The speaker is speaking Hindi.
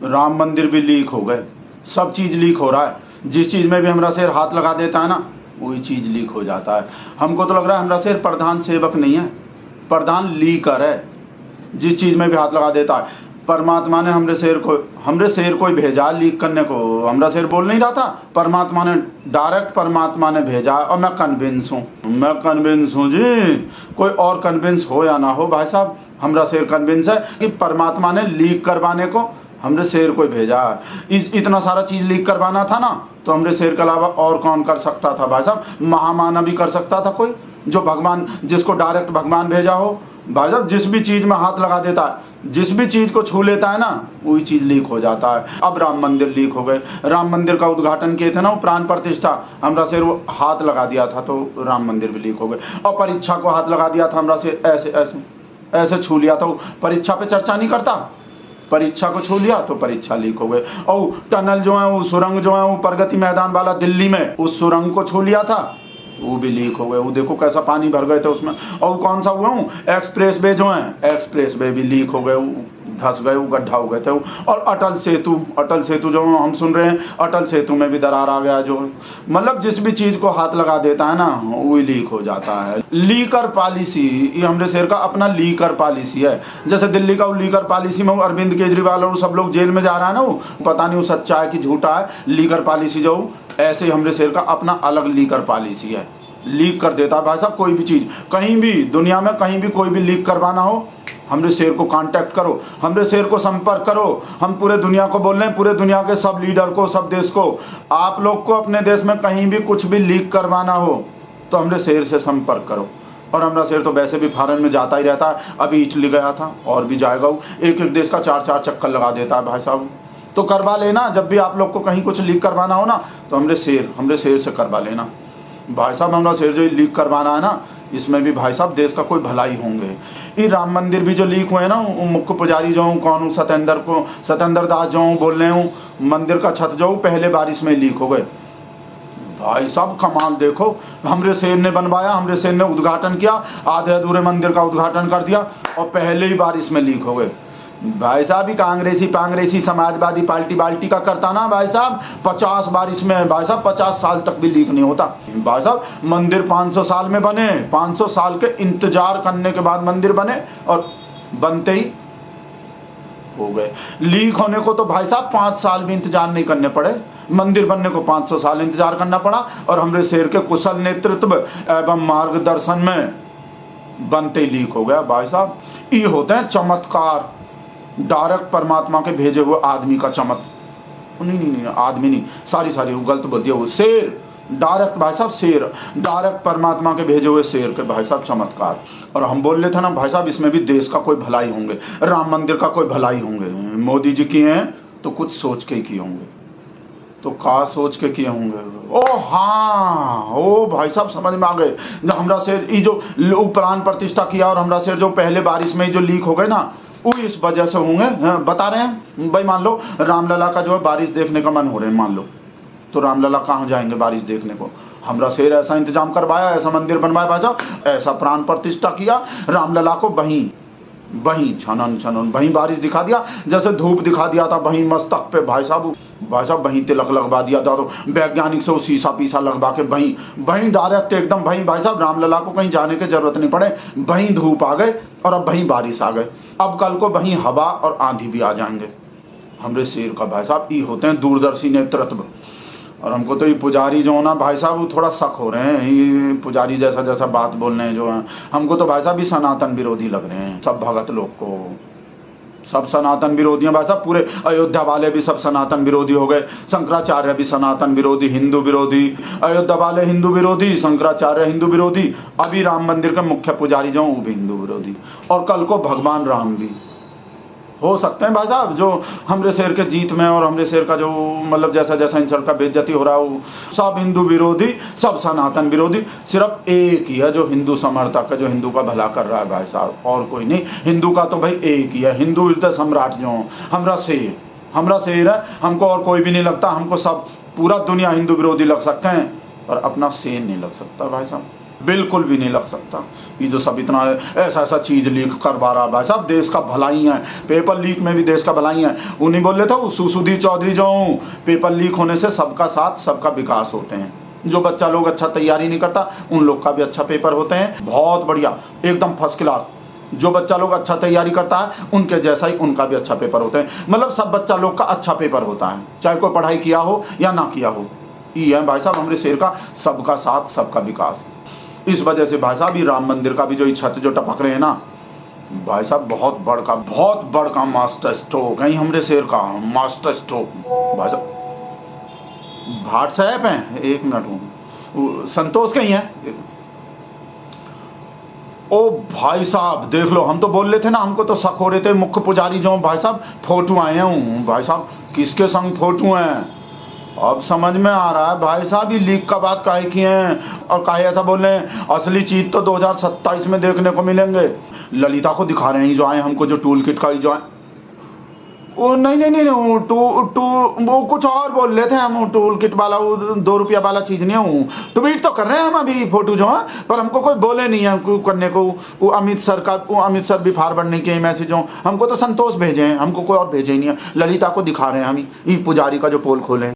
राम मंदिर भी लीक हो गए, सब चीज़ लीक हो रहा है। जिस चीज़ में भी हमरा शेर हाथ लगा देता है ना, वही चीज़ लीक हो जाता है। हमको तो लग रहा है हमरा शेर प्रधान सेवक नहीं है, प्रधान लीकर है। जिस चीज़ में भी हाथ लगा देता है। परमात्मा ने हमरे शेर को ही भेजा लीक करने को। हमरा शेर बोल नहीं रहा था, परमात्मा ने डायरेक्ट परमात्मा ने भेजा। और मैं कन्विंस हूँ जी। कोई और कन्विंस हो या ना हो भाई साहब, हमरा शेर कन्विंस है कि परमात्मा ने लीक करवाने को हमरे शेर को ही भेजा। इतना सारा चीज़ लीक करवाना था ना, तो हमरे शेर के अलावा और कौन कर सकता था भाई साहब? महामानव भी कर सकता था कोई, जो भगवान, जिसको डायरेक्ट भगवान भेजा हो। भाई साहब जिस भी चीज़ में हाथ लगा देता है, जिस भी चीज़ को छू लेता है ना, वही चीज़ लीक हो जाता है। अब राम मंदिर लीक हो गए। राम मंदिर का उद्घाटन किए थे ना, वो प्राण प्रतिष्ठा, हमरा शेर वो हाथ लगा दिया था तो राम मंदिर भी लीक हो गए। और परीक्षा को हाथ लगा दिया था हमरा शेर, ऐसे ऐसे ऐसे छू लिया था। परीक्षा पे चर्चा नहीं करता, परीक्षा को छू लिया तो परीक्षा लीक हो गए। और टनल जो है, वो सुरंग जो है, वो प्रगति मैदान वाला दिल्ली में, उस सुरंग को छू लिया था, वो भी लीक हो गए। वो देखो कैसा पानी भर गए थे उसमें। और कौन सा हुआ हूँ, एक्सप्रेस वे जो है, एक्सप्रेस वे भी लीक हो गए, धस गए, वो गड्ढा हो गए थे। और अटल सेतु जो हम सुन रहे हैं, अटल सेतु में भी दरार आ गया। जो मतलब जिस भी चीज़ को हाथ लगा देता है ना, वो लीक हो जाता है। लीकर पॉलिसी, ये हमरे शेर का अपना लीकर पॉलिसी है। जैसे दिल्ली का वो लीकर पॉलिसी में अरविंद केजरीवाल और सब लोग जेल में जा रहा है ना, वो पता नहीं वो सच्चा है कि झूठा है, लीकर पॉलिसी जो, ऐसे हमरे शेर का अपना अलग लीकर पॉलिसी है। लीक कर देता है भाई साहब कोई भी चीज़, कहीं भी दुनिया में कहीं भी कोई भी लीक करवाना हो, हमरे शेर को कांटेक्ट करो, हमरे शेर को संपर्क करो। हम पूरे दुनिया को बोल रहे हैं, पूरे दुनिया के सब लीडर को, सब देश को, आप लोग को अपने देश में कहीं भी कुछ भी लीक करवाना हो तो हमरे शेर से संपर्क करो। और हमारा शेर तो वैसे भी फॉरेन में जाता ही रहता है, अभी इटली गया था और भी जाएगा। वो एक एक देश का 4-4 चक्कर लगा देता है भाई साहब। तो करवा लेना, जब भी आप लोग को कहीं कुछ लीक करवाना हो ना, तो हमरे शेर से करवा लेना भाई साहब। हमारा शेर जो लीक करवाना है ना, इसमें भी भाई साहब देश का कोई भलाई होंगे। ये राम मंदिर भी जो लीक हुए ना, मुख्य पुजारी जो कौन, सत्येंद्र दास जो बोल रहे हूँ, मंदिर का छत जो पहले बारिश में लीक हो गए। भाई साहब कमाल देखो, हमरे शेर ने बनवाया, हमरे शेर ने उद्घाटन किया, आधे अधूरे मंदिर का उद्घाटन कर दिया और पहले ही बारिश में लीक हो गए। भाई साहब ही कांग्रेसी समाजवादी पार्टी का करता ना भाई साहब, 50 बारिश में भाई साहब 50 साल तक भी लीक नहीं होता। भाई साहब मंदिर 500 साल में बने, 500 साल के इंतजार करने के बाद मंदिर बने और बनते ही हो गए। लीक होने को तो भाई साहब 5 साल भी इंतजार नहीं करने पड़े, मंदिर बनने को 500 साल इंतजार करना पड़ा। और हमरे शेर के कुशल नेतृत्व एवं मार्गदर्शन में बनते ही लीक हो गया। भाई साहब ये होते हैं चमत्कार, डायरेक्ट परमात्मा के भेजे हुए आदमी का नहीं, आदमी नहीं, सारी वो गलत बोल दिया। वो शेर डायरेक्ट भाई साहब, शेर डायरेक्ट परमात्मा के भेजे हुए शेर के भाई साहब चमत्कार। और हम बोल रहे थे ना भाई साहब, इसमें भी देश का कोई भलाई होंगे, राम मंदिर का कोई भलाई होंगे। मोदी जी किए हैं तो कुछ सोच के ही किए होंगे, तो का सोच के किए होंगे। ओ हाँ, ओ भाई साहब समझ में आ गए। हमरा शेर ये जो प्राण प्रतिष्ठा किया और हमरा शेर जो पहले बारिश में जो लीक हो गए ना, वो इस वजह से होंगे। बता रहे हैं भाई, मान लो रामलला का जो है बारिश देखने का मन हो रहा है, मान लो, तो रामलला कहाँ जाएंगे बारिश देखने को? हमरा शेर ऐसा इंतजाम करवाया, ऐसा मंदिर बनवाया भाई साहब, ऐसा प्राण प्रतिष्ठा किया, रामलला को वहीं छनन वहीं बारिश दिखा दिया, जैसे धूप दिखा दिया था वहीं मस्तक पे भाई साहब वहीं तिलक लगवा दिया था। तो वैज्ञानिक से वो शीशा पीसा लगवा के वहीं डायरेक्ट एकदम वहीं भाई साहब रामलला को कहीं जाने की जरूरत नहीं पड़े, वहीं धूप आ गए और अब वहीं बारिश आ गए। अब कल को वहीं हवा और आंधी भी आ जाएंगे। हमरे शेर का भाई साहब ये होते हैं दूरदर्शी नेतृत्व। और हमको तो ये पुजारी जो ना भाई साहब, वो थोड़ा शक हो रहे हैं, ये पुजारी जैसा बात बोल रहे हैं जो है, हमको तो भाई साहब ये सनातन विरोधी लग रहे हैं। सब भगत लोग को सब सनातन विरोधी हैं भाई साहब। पूरे अयोध्या वाले भी सब सनातन विरोधी हो गए, शंकराचार्य भी सनातन विरोधी, हिंदू विरोधी, अयोध्या वाले हिंदू विरोधी, शंकराचार्य हिंदू विरोधी, अभी राम मंदिर के मुख्य पुजारी जो वो भी हिंदू विरोधी, और कल को भगवान राम भी हो सकते हैं भाई साहब। जो हमरे शेर के जीत में और हमरे शेर का जो मतलब जैसा इन सब का बेइज्जती हो रहा है, सब हिंदू विरोधी, सब सनातन विरोधी। सिर्फ एक ही है जो हिंदू समर्थक है, जो हिंदू का भला कर रहा है भाई साहब, और कोई नहीं। हिंदू का तो भाई एक ही है, हिंदू हृदय सम्राट जो हमरा शेर है। हमको और कोई भी नहीं लगता, हमको सब पूरा दुनिया हिंदू विरोधी लग सकते हैं, पर अपना शेर नहीं लग सकता भाई साहब। बिल्कुल भी नहीं लग सकता। ये जो सब इतना ऐसा ऐसा चीज लीक करवा रहा भाई साहब, देश का भलाई है, पेपर लीक में भी देश का भलाई है। उन्हीं बोल रहे थे सुधीर चौधरी जो पेपर लीक होने से सबका साथ सबका विकास होते हैं। जो बच्चा लोग अच्छा तैयारी नहीं करता उन लोग का भी अच्छा पेपर होते हैं। बहुत बढ़िया, एकदम फर्स्ट क्लास। जो बच्चा लोग अच्छा तैयारी करता है उनके जैसा ही उनका भी अच्छा पेपर होते हैं। मतलब सब बच्चा लोग का अच्छा पेपर होता है, चाहे कोई पढ़ाई किया हो या ना किया हो। ये है भाई साहब हमारे शेर का सबका साथ सबका विकास। इस वजह से भाई साहब ये राम मंदिर का भी जो छत जो टपक रहे हैं ना भाई साहब, बहुत बड़का मास्टर स्ट्रोक है हमारे शेर का, मास्टर स्ट्रोक भाई साहब। भाट साहब हैं, एक मिनट, संतोष कहीं है? ओ भाई साहब देख लो, हम तो बोल रहे थे ना, हमको तो शक हो रहे थे मुख्य पुजारी जो भाई साहब फोटो आए हैं भाई साहब, किसके संग फोटो हैं? अब समझ में आ रहा है भाई साहब ये लीक का बात काहे की है और काहे ऐसा बोल रहे हैं। असली चीज तो 2027 में देखने को मिलेंगे। ललिता को दिखा रहे हैं जो आए हमको, जो टूल किट का जो आए। वो नहीं वो कुछ और बोल रहे थे हम, टूल किट वाला वो 2 रुपया वाला चीज नहीं हूँ। ट्वीट तो कर रहे हैं हम अभी फोटो जो है, पर हमको कोई बोले नहीं है करने को। वो अमित सर भी फॉरवर्ड नहीं किए मैसेज हो हमको, तो संतोष भेजे हैं, हमको कोई और भेजे ही नहीं है। ललिता को दिखा रहे हैं हम, ये पुजारी का जो पोल खोले।